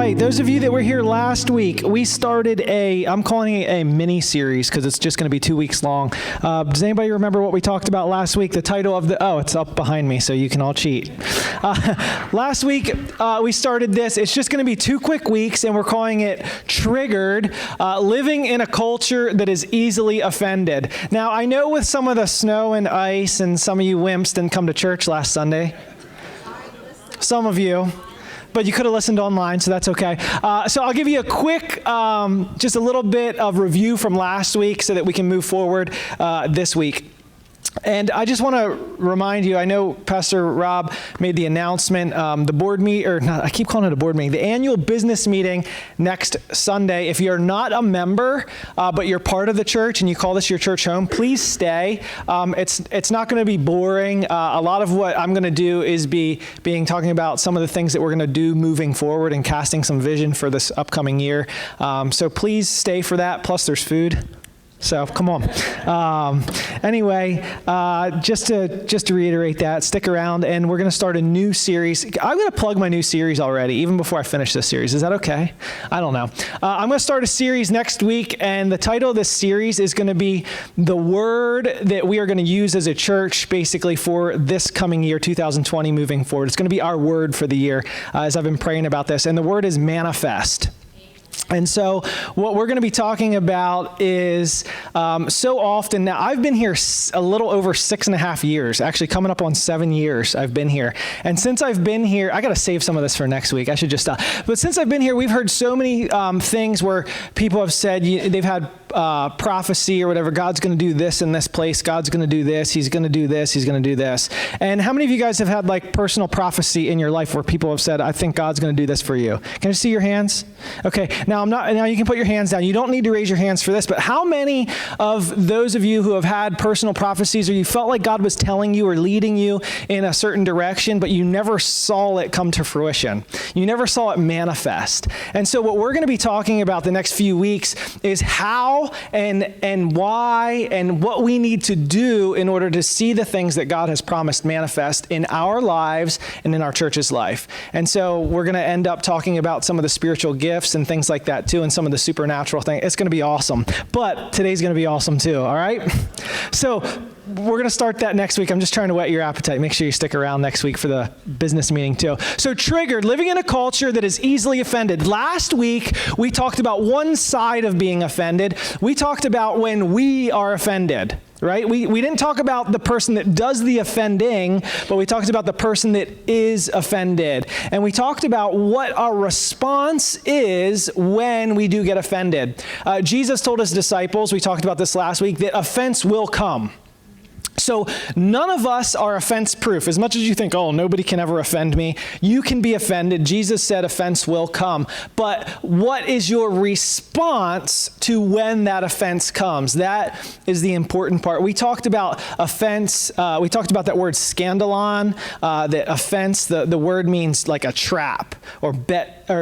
right, those of you that were here last week, we started I'm calling it a mini-series because it's just going to be 2 weeks long. Does anybody remember what we talked about last week? The title of it's up behind me so you can all cheat. Last week, we started this. It's just going to be 2 quick weeks, and we're calling it Triggered, Living in a Culture That Is Easily Offended. Now, I know with some of the snow and ice, and some of you wimps didn't come to church last Sunday. Some of you. But you could have listened online, so that's okay. So I'll give you a quick, just a little bit of review from last week so that we can move forward this week. And I just want to remind you, I know Pastor Rob made the announcement, the board meet, or not, I keep calling it a board meeting, the annual business meeting next Sunday. If you're not a member, but you're part of the church and you call this your church home, please stay. It's not going to be boring. A lot of what I'm going to do is talking about some of the things that we're going to do moving forward and casting some vision for this upcoming year. So please stay for that. Plus there's food. So come on. Anyway, just to reiterate that, stick around, and we're going to start a new series. I'm going to plug my new series already, even before I finish this series. Is that okay? I don't know. I'm going to start a series next week, and the title of this series is going to be the word that we are going to use as a church, basically for this coming year, 2020, moving forward. It's going to be our word for the year, as I've been praying about this, and the word is manifest. And so what we're going to be talking about is so often, now I've been here a little over 6.5 years, actually coming up on 7 years I've been here. And since I've been here, I got to save some of this for next week. I should just stop. But since I've been here, we've heard so many things where people have said they've had prophecy or whatever. God's going to do this in this place. God's going to do this. He's going to do this. He's going to do this. And how many of you guys have had like personal prophecy in your life where people have said, I think God's going to do this for you? Can I see your hands? Okay. Now you can put your hands down. You don't need to raise your hands for this, but how many of those of you who have had personal prophecies or you felt like God was telling you or leading you in a certain direction, but you never saw it come to fruition? You never saw it manifest. And so what we're going to be talking about the next few weeks is how and why and what we need to do in order to see the things that God has promised manifest in our lives and in our church's life. And so we're going to end up talking about some of the spiritual gifts and things like that too, and some of the supernatural things. It's going to be awesome. But today's going to be awesome too, all right? So we're going to start that next week. I'm just trying to whet your appetite. Make sure you stick around next week for the business meeting too. So Triggered, living in a culture that is easily offended. Last week, we talked about one side of being offended. We talked about when we are offended. Right? We didn't talk about the person that does the offending, but we talked about the person that is offended. And we talked about what our response is when we do get offended. Jesus told his disciples, we talked about this last week, that offense will come. So none of us are offense proof. As much as you think, oh, nobody can ever offend me, you can be offended. Jesus said offense will come. But what is your response to when that offense comes? That is the important part. We talked about offense. We talked about that word scandalon, that offense, the word means like a trap or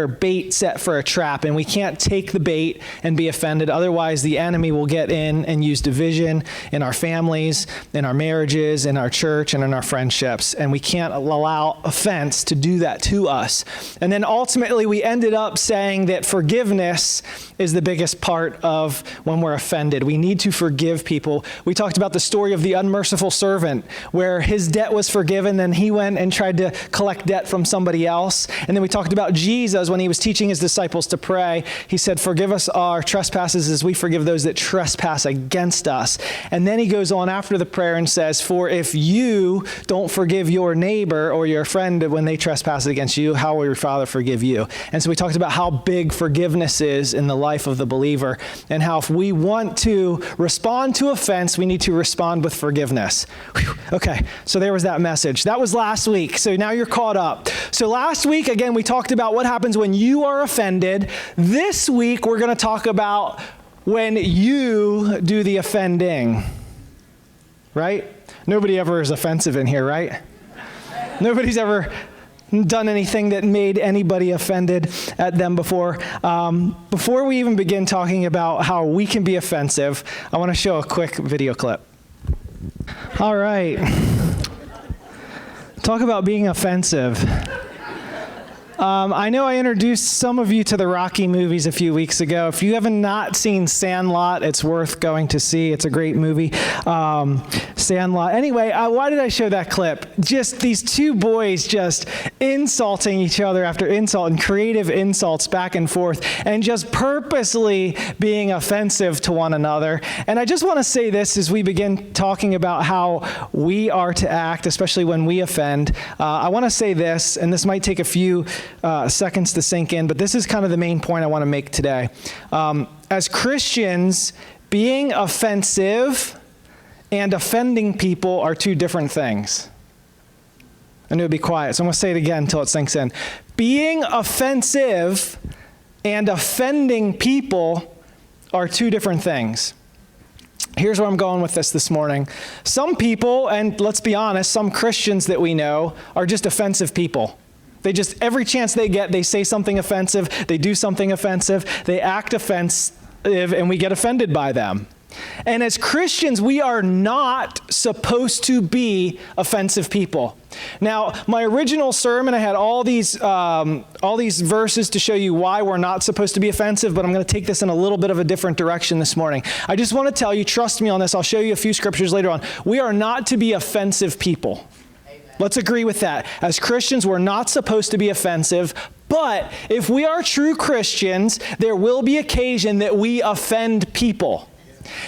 bait set for a trap. And we can't take the bait and be offended. Otherwise, the enemy will get in and use division in our families, in our marriages, in our church, and in our friendships. And we can't allow offense to do that to us. And then ultimately, we ended up saying that forgiveness is the biggest part of when we're offended. We need to forgive people. We talked about the story of the unmerciful servant, where his debt was forgiven, then he went and tried to collect debt from somebody else. And then we talked about Jesus when he was teaching his disciples to pray. He said, forgive us our trespasses as we forgive those that trespass against us. And then he goes on after the prayer and says, for if you don't forgive your neighbor or your friend when they trespass against you, how will your Father forgive you? And so we talked about how big forgiveness is in the life of the believer, and how if we want to respond to offense, we need to respond with forgiveness. Whew. Okay, so there was that message. That was last week, so now you're caught up. So last week, again, we talked about what happens when you are offended. This week, we're going to talk about when you do the offending. Right? Nobody ever is offensive in here, right? Nobody's ever done anything that made anybody offended at them before. Before we even begin talking about how we can be offensive, I want to show a quick video clip. All right. Talk about being offensive. I know I introduced some of you to the Rocky movies a few weeks ago. If you haven't not seen Sandlot, it's worth going to see. It's a great movie. Sandlot. Anyway, why did I show that clip? Just these two boys just insulting each other after insult and creative insults back and forth and just purposely being offensive to one another. And I just want to say this as we begin talking about how we are to act, especially when we offend. I want to say this, and this might take a few seconds to sink in, but this is kind of the main point I want to make today. As Christians, being offensive and offending people are two different things. And it'll be quiet, so I'm going to say it again until it sinks in. Being offensive and offending people are two different things. Here's where I'm going with this morning. Some people, and let's be honest, some Christians that we know are just offensive people. They just, every chance they get, they say something offensive, they do something offensive, they act offensive, and we get offended by them. And as Christians, we are not supposed to be offensive people. Now, my original sermon, I had all these verses to show you why we're not supposed to be offensive, but I'm going to take this in a little bit of a different direction this morning. I just want to tell you, trust me on this, I'll show you a few scriptures later on. We are not to be offensive people. Amen. Let's agree with that. As Christians, we're not supposed to be offensive, but if we are true Christians, there will be occasion that we offend people.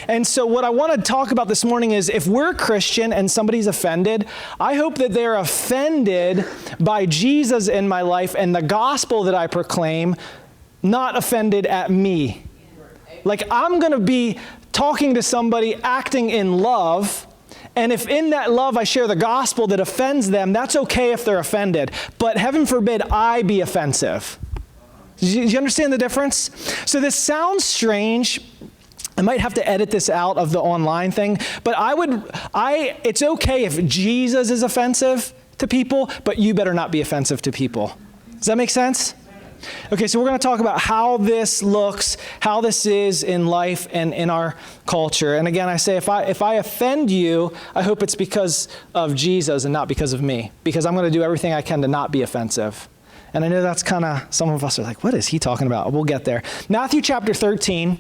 And so what I want to talk about this morning is if we're a Christian and somebody's offended, I hope that they're offended by Jesus in my life and the gospel that I proclaim, not offended at me. Like I'm going to be talking to somebody acting in love, and if in that love I share the gospel that offends them, that's okay if they're offended. But heaven forbid I be offensive. Do you understand the difference? So this sounds strange. I might have to edit this out of the online thing, but it's okay if Jesus is offensive to people, but you better not be offensive to people. Does that make sense? Okay, so we're going to talk about how this looks, how this is in life and in our culture. And again, I say if I offend you, I hope it's because of Jesus and not because of me, because I'm going to do everything I can to not be offensive. And I know that's kind of, some of us are like, what is he talking about? We'll get there. Matthew chapter 13.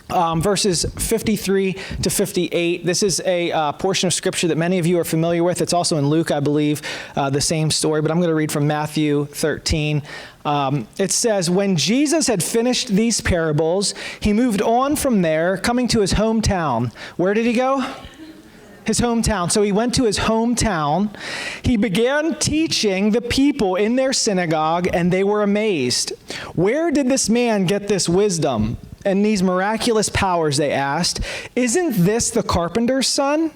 Verses 53 to 58. This is a portion of scripture that many of you are familiar with. It's also in Luke, I believe, the same story, but I'm going to read from Matthew 13. It says, when Jesus had finished these parables, he moved on from there, coming to his hometown. Where did he go? His hometown. So he went to his hometown. He began teaching the people in their synagogue, and they were amazed. Where did this man get this wisdom and these miraculous powers, they asked? Isn't this the carpenter's son?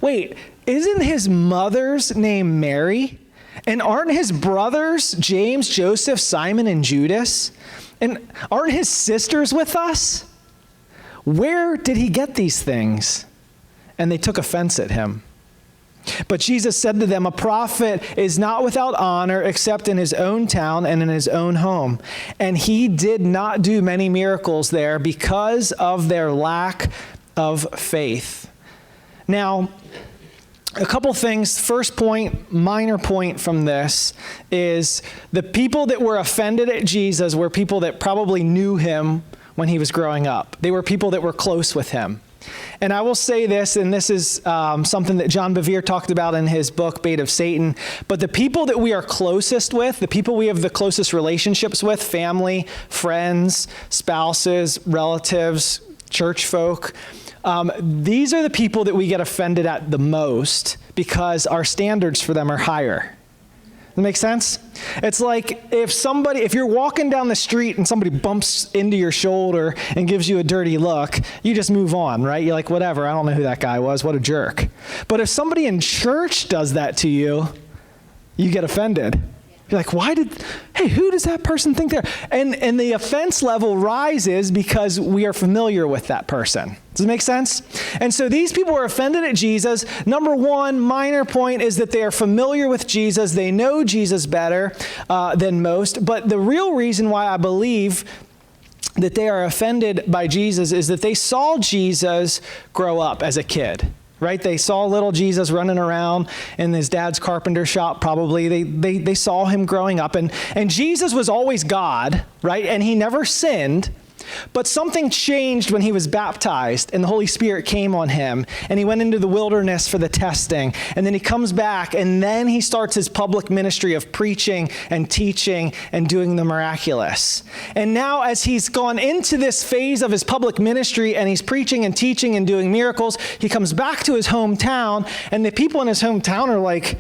Wait, isn't his mother's name Mary? And aren't his brothers James, Joseph, Simon, and Judas? And aren't his sisters with us? Where did he get these things? And they took offense at him. But Jesus said to them, a prophet is not without honor except in his own town and in his own home. And he did not do many miracles there because of their lack of faith. Now, a couple things. First point, minor point from this, is the people that were offended at Jesus were people that probably knew him when he was growing up. They were people that were close with him. And I will say this, and this is something that John Bevere talked about in his book, Bait of Satan, but the people that we are closest with, the people we have the closest relationships with, family, friends, spouses, relatives, church folk, these are the people that we get offended at the most because our standards for them are higher. That make sense? It's like if you're walking down the street and somebody bumps into your shoulder and gives you a dirty look, you just move on, right? You're like, whatever, I don't know who that guy was, what a jerk. But if somebody in church does that to you, you get offended. You're like, who does that person think they're? And the offense level rises because we are familiar with that person. Does it make sense? And so these people were offended at Jesus. Number one, minor point is that they are familiar with Jesus. They know Jesus better than most. But the real reason why I believe that they are offended by Jesus is that they saw Jesus grow up as a kid. right? They saw little Jesus running around in his dad's carpenter shop, probably. They saw him growing up. And Jesus was always God, right? And he never sinned. But something changed when he was baptized and the Holy Spirit came on him and he went into the wilderness for the testing. And then he comes back and then he starts his public ministry of preaching and teaching and doing the miraculous. And now as he's gone into this phase of his public ministry and he's preaching and teaching and doing miracles, he comes back to his hometown and the people in his hometown are like,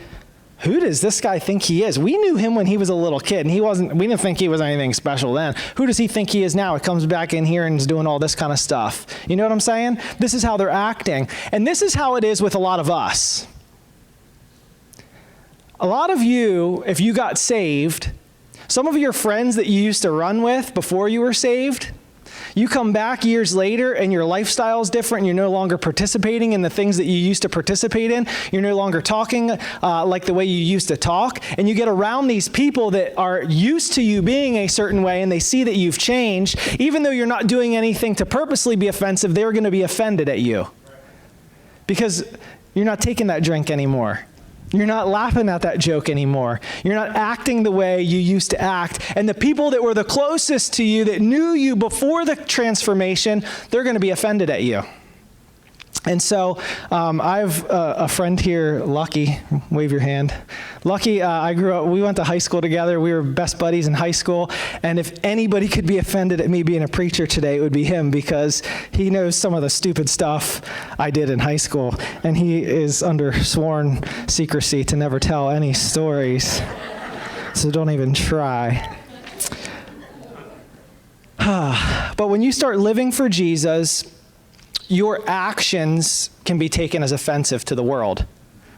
who does this guy think he is? We knew him when he was a little kid, and we didn't think he was anything special then. Who does he think he is now? He comes back in here and is doing all this kind of stuff. You know what I'm saying? This is how they're acting. And this is how it is with a lot of us. A lot of you, if you got saved, some of your friends that you used to run with before you were saved, you come back years later and your lifestyle is different. You're no longer participating in the things that you used to participate in. You're no longer talking like the way you used to talk. And you get around these people that are used to you being a certain way and they see that you've changed. Even though you're not doing anything to purposely be offensive, they're going to be offended at you. Because you're not taking that drink anymore. You're not laughing at that joke anymore. You're not acting the way you used to act. And the people that were the closest to you, that knew you before the transformation, they're going to be offended at you. And so I have a friend here, Lucky. Wave your hand. Lucky, we went to high school together. We were best buddies in high school. And if anybody could be offended at me being a preacher today, it would be him, because he knows some of the stupid stuff I did in high school. And he is under sworn secrecy to never tell any stories. So don't even try. But when you start living for Jesus, your actions can be taken as offensive to the world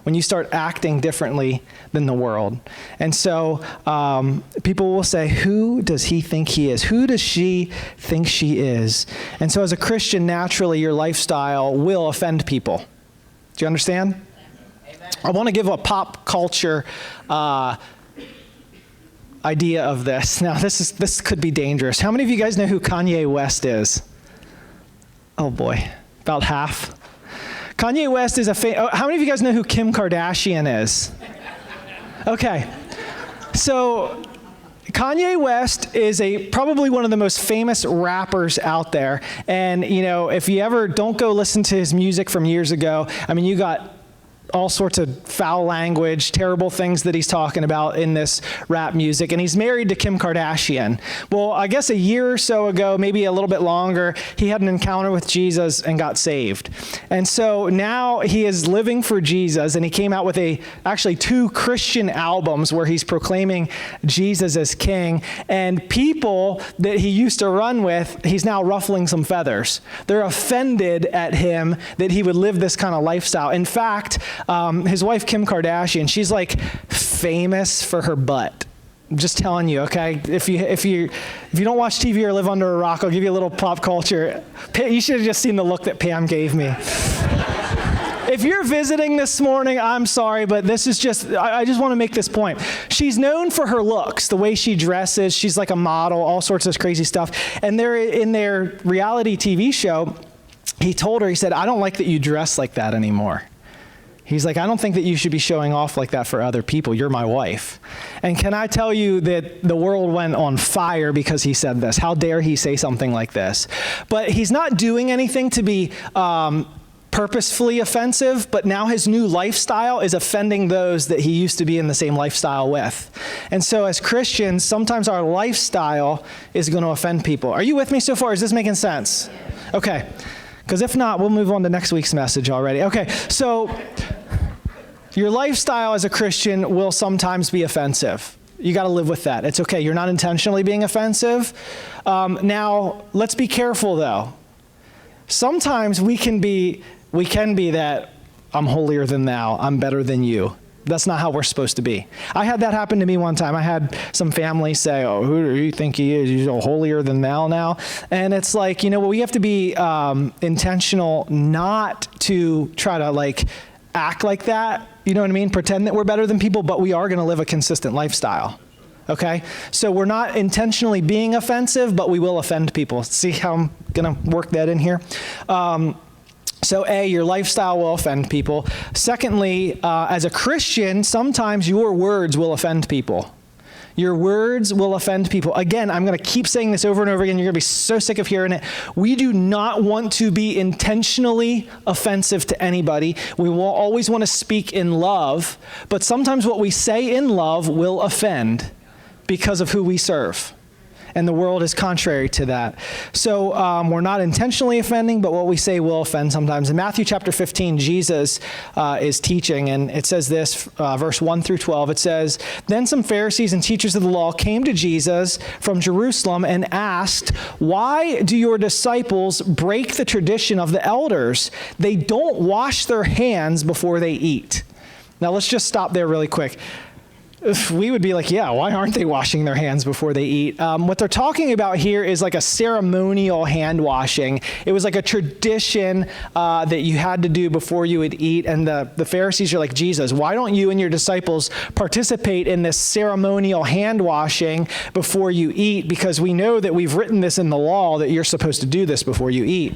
when you start acting differently than the world. And so people will say, who does he think he is? Who does she think she is? And so as a Christian, naturally, your lifestyle will offend people. Do you understand? Amen. I want to give a pop culture idea of this. Now, this could be dangerous. How many of you guys know who Kanye West is? Oh boy, about half. Kanye West is how many of you guys know who Kim Kardashian is? Okay, so Kanye West is probably one of the most famous rappers out there. And if you ever don't go listen to his music from years ago, I mean, you got all sorts of foul language, terrible things that he's talking about in this rap music. And he's married to Kim Kardashian. Well, I guess a year or so ago, maybe a little bit longer, he had an encounter with Jesus and got saved. And so now he is living for Jesus, and he came out with actually 2 Christian albums where he's proclaiming Jesus as king. And people that he used to run with, he's now ruffling some feathers. They're offended at him that he would live this kind of lifestyle. In fact, his wife, Kim Kardashian, she's like famous for her butt. I'm just telling you, okay? If you don't watch TV or live under a rock, I'll give you a little pop culture. You should have just seen the look that Pam gave me. If you're visiting this morning, I'm sorry, but this is I just want to make this point. She's known for her looks, the way she dresses. She's like a model, all sorts of crazy stuff. And they're in their reality TV show, he told her, he said, I don't like that you dress like that anymore. He's like, I don't think that you should be showing off like that for other people. You're my wife. And can I tell you that the world went on fire because he said this? How dare he say something like this? But he's not doing anything to be purposefully offensive, but now his new lifestyle is offending those that he used to be in the same lifestyle with. And so as Christians, sometimes our lifestyle is going to offend people. Are you with me so far? Is this making sense? Okay. Because if not, we'll move on to next week's message already. Okay, so your lifestyle as a Christian will sometimes be offensive. You got to live with that. It's okay. You're not intentionally being offensive. Now, let's be careful, though. Sometimes we can be that I'm holier than thou. I'm better than you. That's not how we're supposed to be. I had that happen to me one time. I had some family say, oh, who do you think he is? He's holier than thou now. And it's like, we have to be intentional not to try to act like that. You know what I mean? Pretend that we're better than people, but we are going to live a consistent lifestyle. Okay? So we're not intentionally being offensive, but we will offend people. See how I'm going to work that in here? So A, your lifestyle will offend people. Secondly, as a Christian, sometimes your words will offend people. Your words will offend people. Again, I'm going to keep saying this over and over again. You're going to be so sick of hearing it. We do not want to be intentionally offensive to anybody. We will always want to speak in love, but sometimes what we say in love will offend because of who we serve. And the world is contrary to that. So we're not intentionally offending, but what we say will offend sometimes. In Matthew chapter 15, Jesus is teaching, and it says this, verse 1 through 12. It says, "Then some Pharisees and teachers of the law came to Jesus from Jerusalem and asked, 'Why do your disciples break the tradition of the elders? They don't wash their hands before they eat.'" Now let's just stop there really quick. We would be like, yeah, why aren't they washing their hands before they eat? What they're talking about here is like a ceremonial hand washing. It was like a tradition that you had to do before you would eat. And the Pharisees are like, Jesus, why don't you and your disciples participate in this ceremonial hand washing before you eat? Because we know that we've written this in the law that you're supposed to do this before you eat.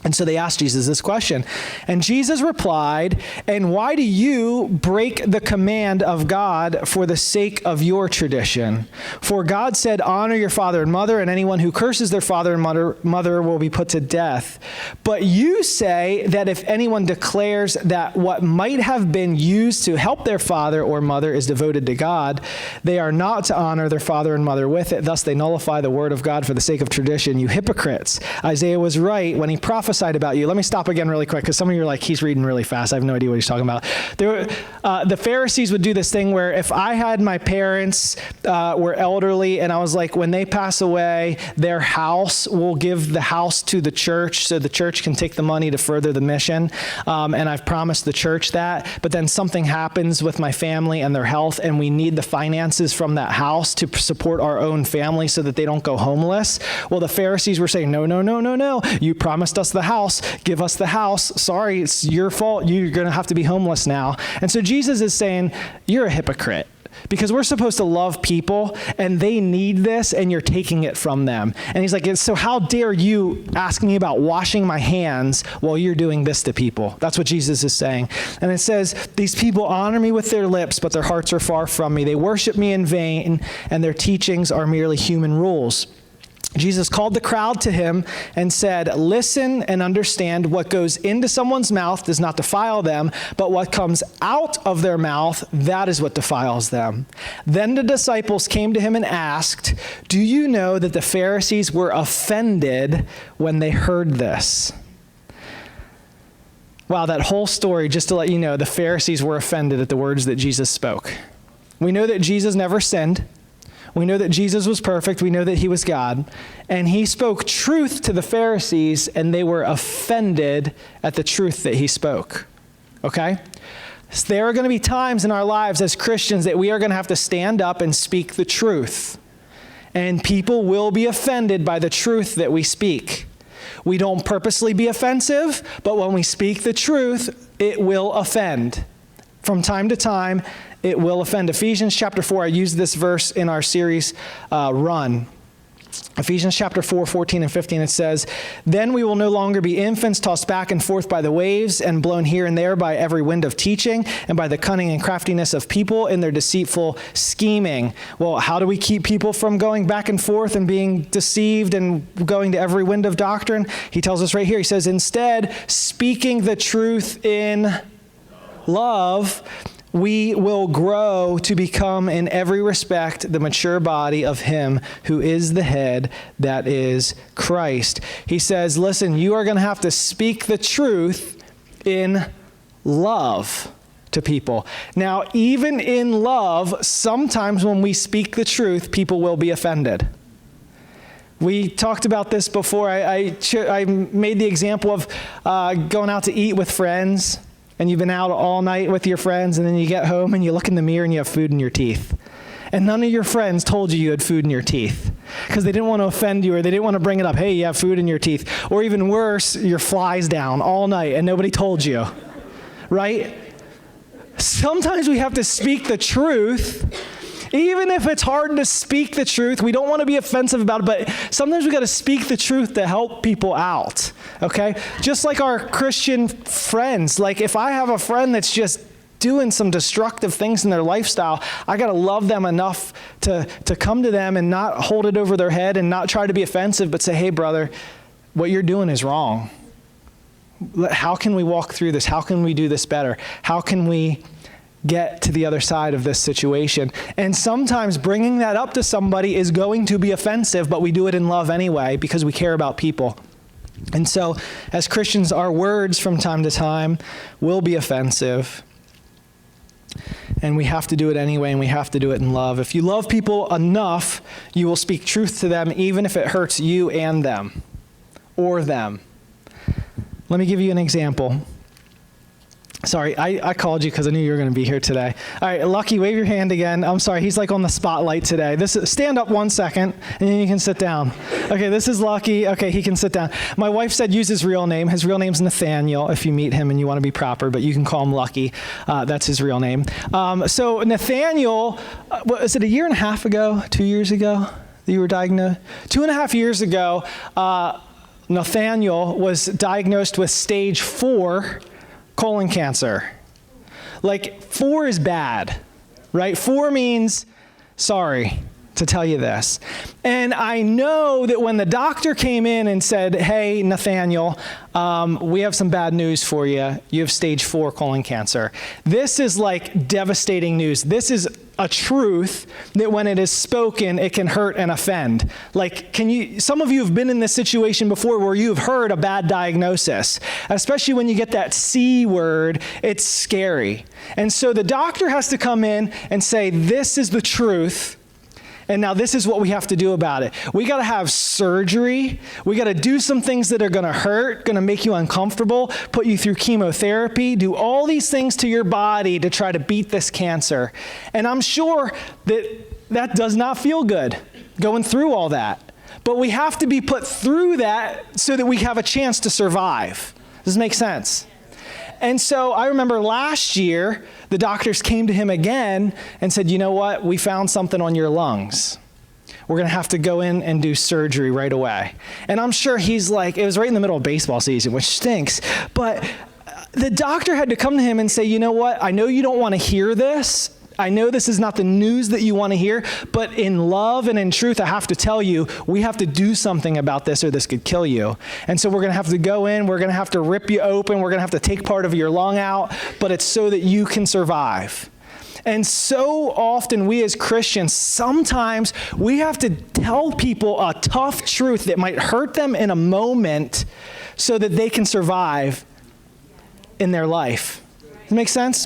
And so they asked Jesus this question. And Jesus replied, "And why do you break the command of God for the sake of your tradition? For God said, 'Honor your father and mother,' and anyone who curses their father and mother will be put to death. But you say that if anyone declares that what might have been used to help their father or mother is devoted to God, they are not to honor their father and mother with it. Thus they nullify the word of God for the sake of tradition. You hypocrites. Isaiah was right when he prophesied about you." Let me stop again really quick because some of you are like, he's reading really fast. I have no idea what he's talking about. The Pharisees would do this thing where if I had my parents were elderly and I was like, when they pass away, their house will give the house to the church so the church can take the money to further the mission. And I've promised the church that. But then something happens with my family and their health and we need the finances from that house to support our own family so that they don't go homeless. Well, the Pharisees were saying, no. You promised us the house. Give us the house. Sorry, it's your fault. You're going to have to be homeless now. And so Jesus is saying, you're a hypocrite because we're supposed to love people and they need this and you're taking it from them. And he's like, so how dare you ask me about washing my hands while you're doing this to people? That's what Jesus is saying. And it says, these people honor me with their lips, but their hearts are far from me. They worship me in vain and their teachings are merely human rules. Jesus called the crowd to him and said, "Listen and understand, what goes into someone's mouth does not defile them, but what comes out of their mouth, that is what defiles them." Then the disciples came to him and asked, "Do you know that the Pharisees were offended when they heard this?" Wow, that whole story, just to let you know, the Pharisees were offended at the words that Jesus spoke. We know that Jesus never sinned. We know that Jesus was perfect. We know that he was God. And he spoke truth to the Pharisees, and they were offended at the truth that he spoke. Okay? So there are going to be times in our lives as Christians that we are going to have to stand up and speak the truth. And people will be offended by the truth that we speak. We don't purposely be offensive, but when we speak the truth, it will offend. From time to time, it will offend. Ephesians chapter 4, I used this verse in our series, Run. Ephesians chapter 4, 14 and 15, it says, "Then we will no longer be infants tossed back and forth by the waves and blown here and there by every wind of teaching and by the cunning and craftiness of people in their deceitful scheming." Well, how do we keep people from going back and forth and being deceived and going to every wind of doctrine? He tells us right here, he says, "Instead, speaking the truth in love, we will grow to become in every respect the mature body of him who is the head, that is Christ." He says, listen, you are going to have to speak the truth in love to people. Now, even in love, sometimes when we speak the truth, people will be offended. We talked about this before. I made the example of going out to eat with friends. And you've been out all night with your friends, and then you get home and you look in the mirror and you have food in your teeth. And none of your friends told you had food in your teeth because they didn't want to offend you or they didn't want to bring it up. Hey, you have food in your teeth. Or even worse, your flies down all night and nobody told you, right? Sometimes we have to speak the truth Even if it's hard to speak the truth, we don't want to be offensive about it, but sometimes we got to speak the truth to help people out, okay? Just like our Christian friends. Like if I have a friend that's just doing some destructive things in their lifestyle, I got to love them enough to come to them and not hold it over their head and not try to be offensive, but say, hey, brother, what you're doing is wrong. How can we walk through this? How can we do this better? How can we get to the other side of this situation? And sometimes bringing that up to somebody is going to be offensive, but we do it in love anyway because we care about people. And so as Christians, our words from time to time will be offensive. And we have to do it anyway, and we have to do it in love. If you love people enough, you will speak truth to them, even if it hurts you and them, or them. Let me give you an example. Sorry, I called you because I knew you were going to be here today. All right, Lucky, wave your hand again. I'm sorry, he's like on the spotlight today. Stand up 1 second, and then you can sit down. Okay, this is Lucky. Okay, he can sit down. My wife said use his real name. His real name's Nathaniel, if you meet him and you want to be proper, but you can call him Lucky. That's his real name. So Nathaniel, is it a year and a half ago, 2 years ago that you were diagnosed? 2.5 years ago, Nathaniel was diagnosed with stage 4 colon cancer. Like 4 is bad, right? 4 means sorry to tell you this. And I know that when the doctor came in and said, hey, Nathaniel, we have some bad news for you. You have stage 4 colon cancer. This is like devastating news. This is a truth that when it is spoken, it can hurt and offend. Like, some of you have been in this situation before where you've heard a bad diagnosis, especially when you get that C word, it's scary. And so the doctor has to come in and say, this is the truth. And now this is what we have to do about it. We got to have surgery. We got to do some things that are going to hurt, going to make you uncomfortable, put you through chemotherapy, do all these things to your body to try to beat this cancer. And I'm sure that does not feel good, going through all that. But we have to be put through that so that we have a chance to survive. Does this make sense? And so I remember last year, the doctors came to him again and said, you know what? We found something on your lungs. We're going to have to go in and do surgery right away. And I'm sure he's like, it was right in the middle of baseball season, which stinks. But the doctor had to come to him and say, you know what? I know you don't want to hear this. I know this is not the news that you want to hear, but in love and in truth, I have to tell you, we have to do something about this or this could kill you. And so we're going to have to go in, we're going to have to rip you open, we're going to have to take part of your lung out, but it's so that you can survive. And so often we as Christians, sometimes we have to tell people a tough truth that might hurt them in a moment so that they can survive in their life. Does that make sense?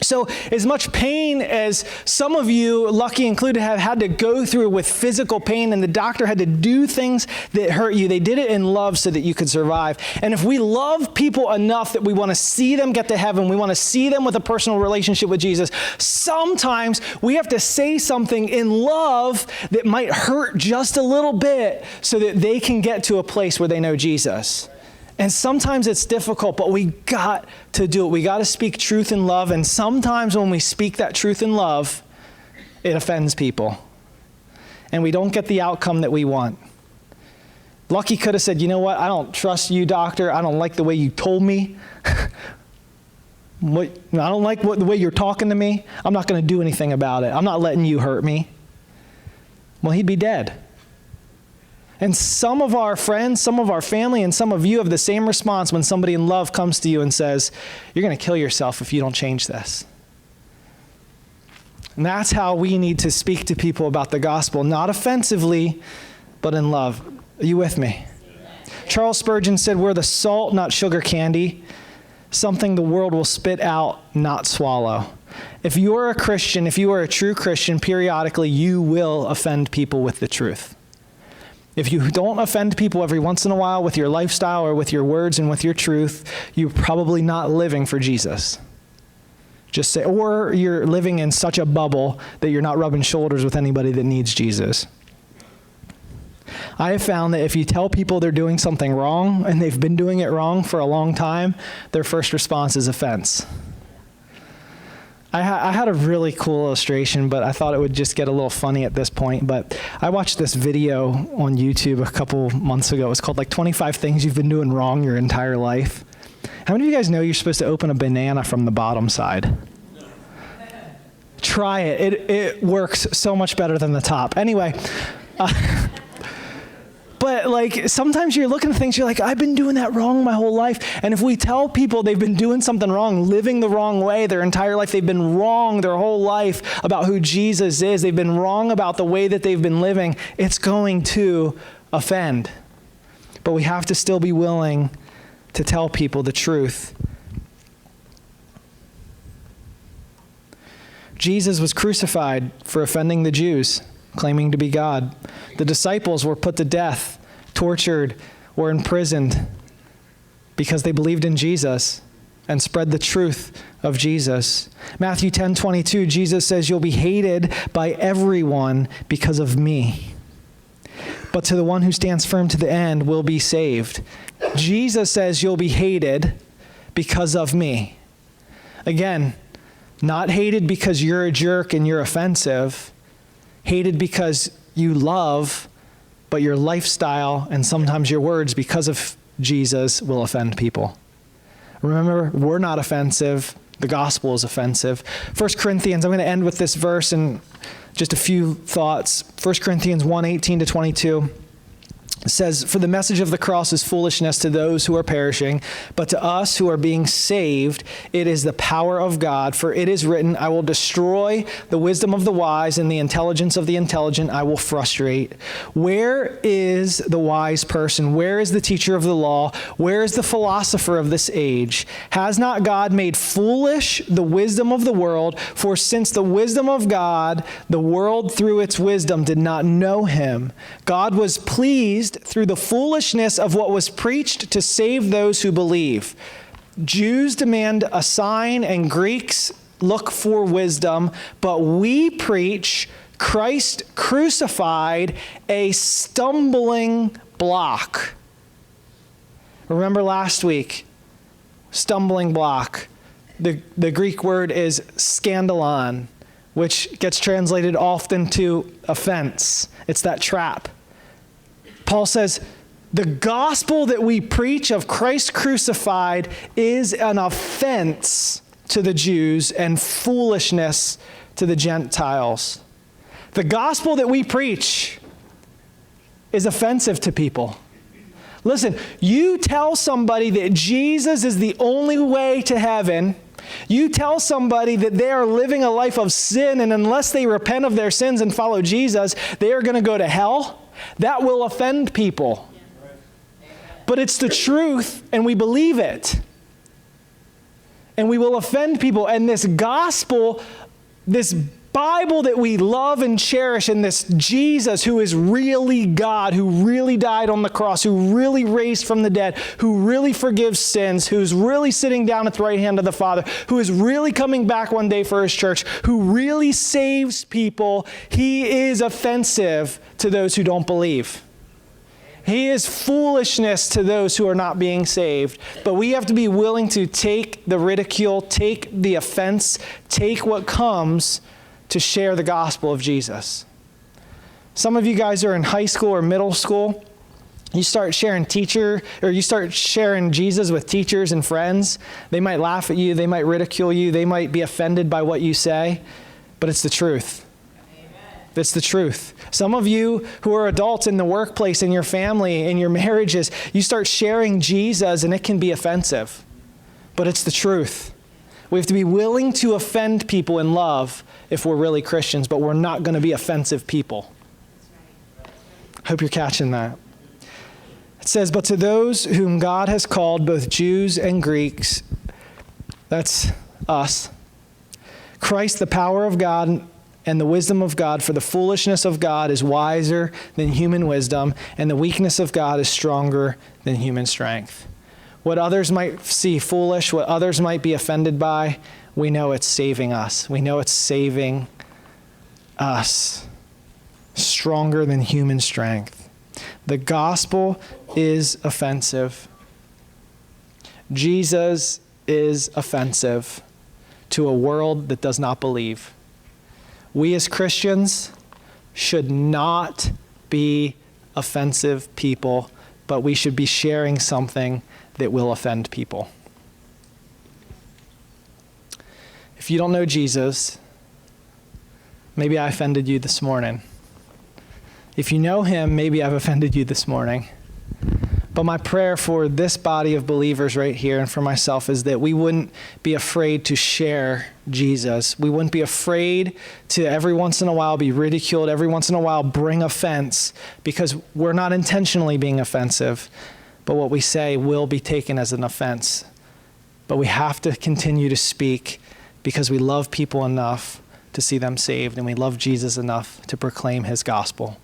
So as much pain as some of you, Lucky included, have had to go through with physical pain, and the doctor had to do things that hurt you, they did it in love so that you could survive. And if we love people enough that we want to see them get to heaven, we want to see them with a personal relationship with Jesus, sometimes we have to say something in love that might hurt just a little bit so that they can get to a place where they know Jesus. And sometimes it's difficult, but we got to do it. We got to speak truth in love. And sometimes when we speak that truth in love, it offends people. And we don't get the outcome that we want. Lucky could have said, you know what? I don't trust you, doctor. I don't like the way you told me. I don't like the way you're talking to me. I'm not going to do anything about it. I'm not letting you hurt me. Well, he'd be dead. And some of our friends, some of our family, and some of you have the same response when somebody in love comes to you and says, you're going to kill yourself if you don't change this. And that's how we need to speak to people about the gospel, not offensively, but in love. Are you with me? Charles Spurgeon said, we're the salt, not sugar candy, something the world will spit out, not swallow. If you are a Christian, if you are a true Christian, periodically you will offend people with the truth. If you don't offend people every once in a while with your lifestyle or with your words and with your truth, you're probably not living for Jesus. Or you're living in such a bubble that you're not rubbing shoulders with anybody that needs Jesus. I have found that if you tell people they're doing something wrong and they've been doing it wrong for a long time, their first response is offense. I had a really cool illustration, but I thought it would just get a little funny at this point. But I watched this video on YouTube a couple months ago. It was called like 25 Things You've Been Doing Wrong Your Entire Life. How many of you guys know you're supposed to open a banana from the bottom side? Try it. It works so much better than the top. Anyway, but like sometimes you're looking at things, you're like, I've been doing that wrong my whole life. And if we tell people they've been doing something wrong, living the wrong way their entire life, they've been wrong their whole life about who Jesus is, they've been wrong about the way that they've been living, it's going to offend. But we have to still be willing to tell people the truth. Jesus was crucified for offending the Jews, claiming to be God. The disciples were put to death, tortured, or imprisoned because they believed in Jesus and spread the truth of Jesus. Matthew 10:22, Jesus says, "You'll be hated by everyone because of me. But to the one who stands firm to the end will be saved." Jesus says you'll be hated because of me. Again, not hated because you're a jerk and you're offensive. Hated because you love, but your lifestyle and sometimes your words because of Jesus will offend people. Remember, we're not offensive. The gospel is offensive. 1 Corinthians, I'm going to end with this verse and just a few thoughts. 1 Corinthians 1:18-22. It says, "For the message of the cross is foolishness to those who are perishing, but to us who are being saved, it is the power of God. For it is written, I will destroy the wisdom of the wise, and the intelligence of the intelligent I will frustrate." Where is the wise person? Where is the teacher of the law? Where is the philosopher of this age? Has not God made foolish the wisdom of the world? For since the wisdom of God, the world through its wisdom did not know him. God was pleased through the foolishness of what was preached to save those who believe. Jews demand a sign and Greeks look for wisdom, but we preach Christ crucified, a stumbling block. Remember last week, stumbling block. The Greek word is scandalon, which gets translated often to offense. It's that trap. Paul says, the gospel that we preach of Christ crucified is an offense to the Jews and foolishness to the Gentiles. The gospel that we preach is offensive to people. Listen, you tell somebody that Jesus is the only way to heaven. You tell somebody that they are living a life of sin, and unless they repent of their sins and follow Jesus, they are going to go to hell. That will offend people. But it's the truth, and we believe it. And we will offend people. And this gospel, this Bible that we love and cherish, and this Jesus who is really God, who really died on the cross, who really raised from the dead, who really forgives sins, who's really sitting down at the right hand of the Father, who is really coming back one day for his church, who really saves people, he is offensive to those who don't believe. He is foolishness to those who are not being saved. But we have to be willing to take the ridicule, take the offense, take what comes to share the gospel of Jesus. Some of you guys are in high school or middle school. You start sharing Jesus with teachers and friends. They might laugh at you. They might ridicule you. They might be offended by what you say. But it's the truth. It's the truth. Some of you who are adults in the workplace, in your family, in your marriages, you start sharing Jesus and it can be offensive. But it's the truth. We have to be willing to offend people in love if we're really Christians, but we're not going to be offensive people. I hope you're catching that. It says, but to those whom God has called, both Jews and Greeks, that's us, Christ, the power of God and the wisdom of God, for the foolishness of God is wiser than human wisdom, and the weakness of God is stronger than human strength. What others might see foolish, what others might be offended by, we know it's saving us. We know it's saving us. Stronger than human strength. The gospel is offensive. Jesus is offensive to a world that does not believe. We as Christians should not be offensive people, but we should be sharing something that will offend people. If you don't know Jesus, maybe I offended you this morning. If you know him, maybe I've offended you this morning. But my prayer for this body of believers right here and for myself is that we wouldn't be afraid to share Jesus. We wouldn't be afraid to every once in a while be ridiculed, every once in a while bring offense, because we're not intentionally being offensive, but what we say will be taken as an offense. But we have to continue to speak because we love people enough to see them saved, and we love Jesus enough to proclaim his gospel.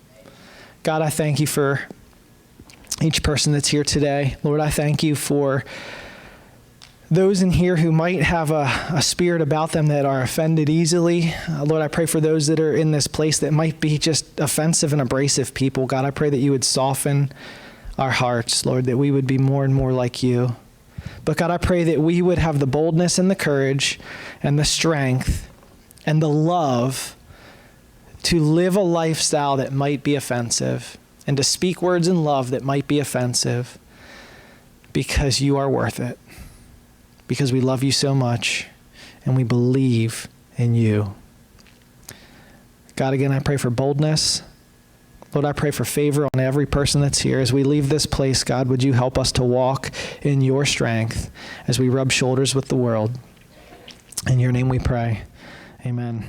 God, I thank you for each person that's here today. Lord, I thank you for those in here who might have a spirit about them that are offended easily. Lord, I pray for those that are in this place that might be just offensive and abrasive people. God, I pray that you would soften our hearts, Lord, that we would be more and more like you. But God, I pray that we would have the boldness and the courage and the strength and the love to live a lifestyle that might be offensive, and to speak words in love that might be offensive, because you are worth it, because we love you so much and we believe in you. God, again, I pray for boldness. Lord, I pray for favor on every person that's here. As we leave this place, God, would you help us to walk in your strength as we rub shoulders with the world? In your name we pray. Amen.